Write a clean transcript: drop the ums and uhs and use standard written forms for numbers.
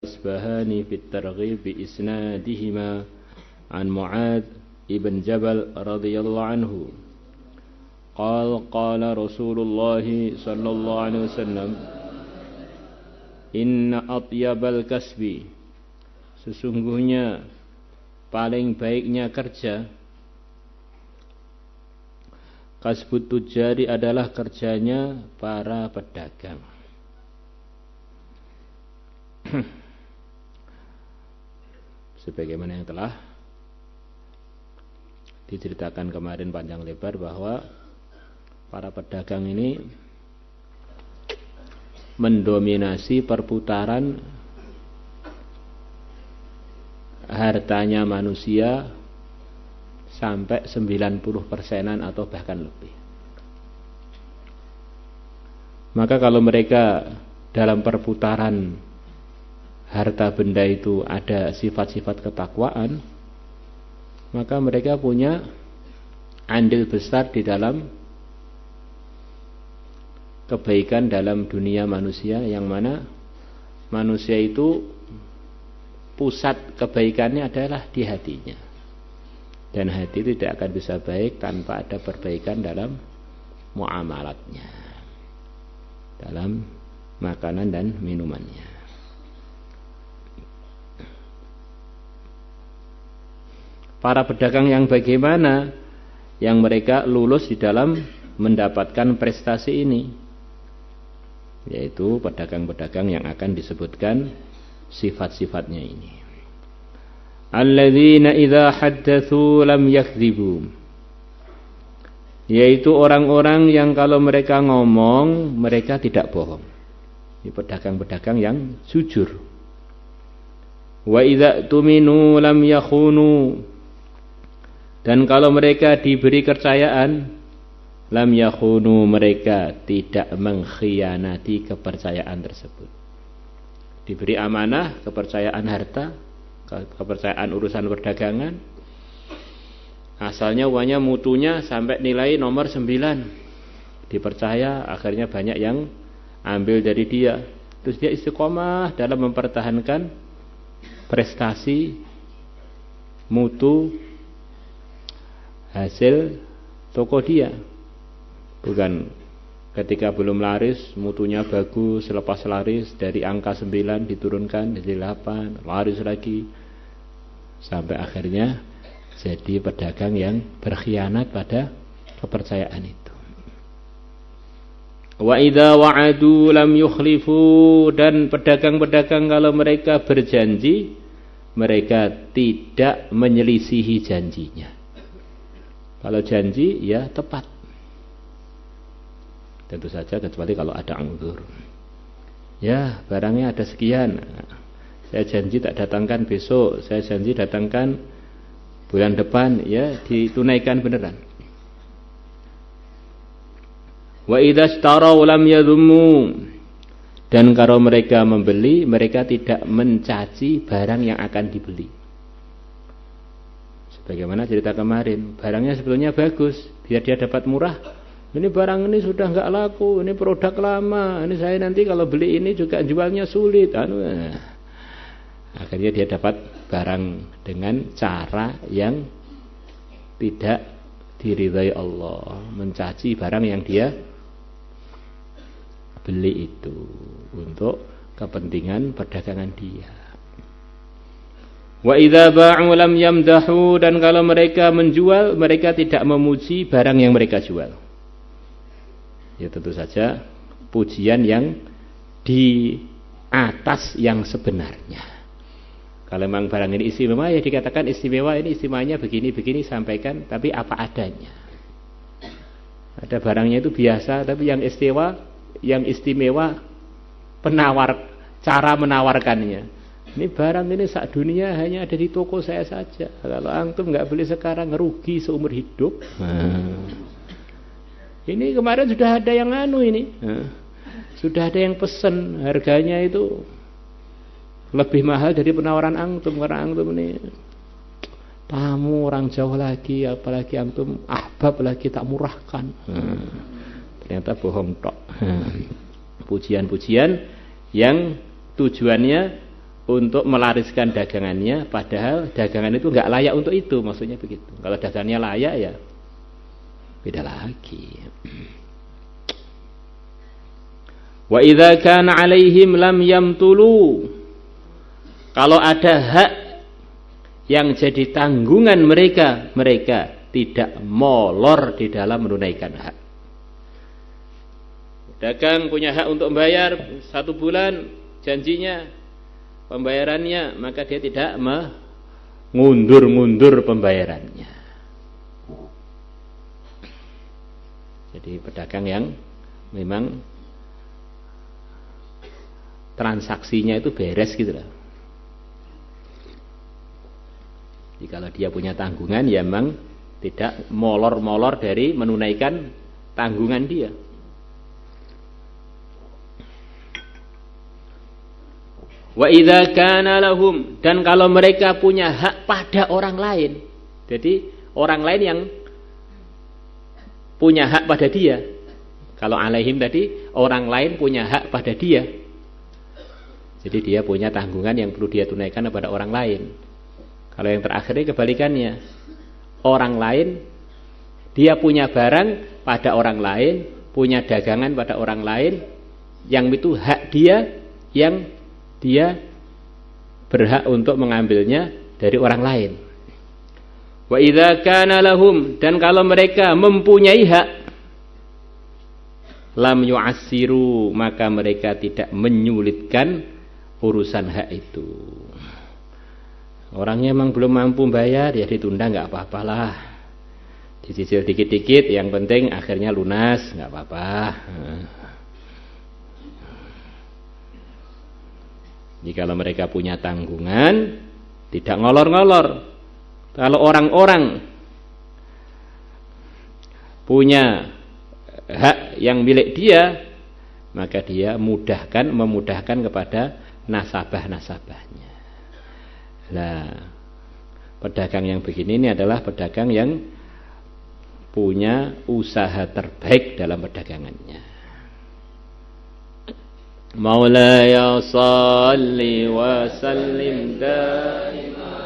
الأصبهاني في الترغيب بإسنادهما عن معاذ بن جبل رضي الله عنه قال قال رسول الله صلى الله عليه وسلم Inna atyabal kasbi, sesungguhnya paling baiknya kerja, kasbut tujari adalah kerjanya para pedagang. Sebagaimana yang telah diceritakan kemarin panjang lebar bahwa para pedagang ini mendominasi perputaran hartanya manusia sampai 90%-an atau bahkan lebih. Maka kalau mereka dalam perputaran harta benda itu ada sifat-sifat ketakwaan, maka mereka punya andil besar di dalam kebaikan dalam dunia manusia, yang mana manusia itu pusat kebaikannya adalah di hatinya, dan hati tidak akan bisa baik tanpa ada perbaikan dalam muamalatnya, dalam makanan dan minumannya. Para pedagang yang bagaimana, yang mereka lulus di dalam mendapatkan prestasi ini, yaitu pedagang-pedagang yang akan disebutkan sifat-sifatnya ini. Alladzina idza haddatsu lam yakdzibu, yaitu orang-orang yang kalau mereka ngomong mereka tidak bohong. Ini pedagang-pedagang yang jujur. Wa idza tuminu lam yakhunu, dan kalau mereka diberi kepercayaan, lam yakhunu, mereka tidak mengkhianati kepercayaan tersebut. Diberi amanah, kepercayaan harta, kepercayaan urusan perdagangan, asalnya uangnya mutunya sampai nilai nomor 9, dipercaya, akhirnya banyak yang ambil dari dia. Terus dia istiqomah dalam mempertahankan prestasi, mutu, hasil toko dia. Bukan ketika belum laris mutunya bagus, selepas laris dari angka 9 diturunkan jadi 8, laris lagi, sampai akhirnya jadi pedagang yang berkhianat pada kepercayaan itu. Wa idza wa'adu lam yukhlifu, dan pedagang-pedagang kalau mereka berjanji mereka tidak menyelisihi janjinya. Kalau janji ya tepat. Tentu saja kecuali kalau ada anggur. Ya, barangnya ada sekian, saya janji tak datangkan besok, saya janji datangkan bulan depan, ya ditunaikan beneran. Wa idza ishtaraw lam yadhummu, dan kalau mereka membeli mereka tidak mencaci barang yang akan dibeli. Sebagaimana cerita kemarin, barangnya sebetulnya bagus, biar dia dapat murah. Ini barang ini sudah enggak laku, ini produk lama, ini saya nanti kalau beli ini juga jualnya sulit. Akhirnya dia dapat barang dengan cara yang tidak diridhai Allah, mencaci barang yang dia beli itu untuk kepentingan perdagangan dia. Wa idza ba'u lam yamdahu, dan kalau mereka menjual mereka tidak memuji barang yang mereka jual. Ya tentu saja pujian yang di atas yang sebenarnya. Kalau memang barang ini istimewa, ya dikatakan istimewa, ini istimewanya begini-begini, sampaikan, tapi apa adanya. Ada barangnya itu biasa, tapi yang istimewa cara menawarkannya. Ini barang ini sak dunia hanya ada di toko saya saja. Kalau antum nggak beli sekarang rugi seumur hidup. Ini kemarin sudah ada yang ini, sudah ada yang pesen, harganya itu lebih mahal dari penawaran antum, karena antum ini tamu orang jauh lagi, apalagi antum ahbab lagi tak murahkan. Ternyata bohong tok. Pujian-pujian yang tujuannya untuk melariskan dagangannya, padahal dagangan itu nggak layak untuk itu, maksudnya begitu. Kalau dagangannya layak ya beda lagi. Wa idza kana 'alaihim lam yamtulu. Kalau ada hak yang jadi tanggungan mereka, mereka tidak molor di dalam menunaikan hak. Dagang punya hak untuk membayar 1 bulan janjinya pembayarannya, maka dia tidak mengundur-ngundur pembayarannya. Jadi pedagang yang memang transaksinya itu beres gitu loh. Jadi kalau dia punya tanggungan ya memang tidak molor-molor dari menunaikan tanggungan dia. Wa idza kana lahum, dan kalau mereka punya hak pada orang lain. Jadi orang lain yang punya hak pada dia. Kalau alaihim tadi orang lain punya hak pada dia. Jadi dia punya tanggungan yang perlu dia tunaikan kepada orang lain. Kalau yang terakhir ini kebalikannya. Orang lain dia punya barang pada orang lain, punya dagangan pada orang lain, yang itu hak dia, yang dia berhak untuk mengambilnya dari orang lain. Wa idza kana lahum, dan kalau mereka mempunyai hak, lam yu'assiru, maka mereka tidak menyulitkan urusan hak itu. Orangnya memang belum mampu bayar, ya ditunda nggak apa-apalah, dicicil dikit-dikit, yang penting akhirnya lunas, nggak apa-apa. Jadi kalau mereka punya tanggungan, tidak ngolor-ngolor. Kalau orang-orang punya hak yang milik dia, maka dia memudahkan kepada nasabah-nasabahnya. Nah, pedagang yang begini ini adalah pedagang yang punya usaha terbaik dalam perdagangannya. Maulaya salli wa sallim daima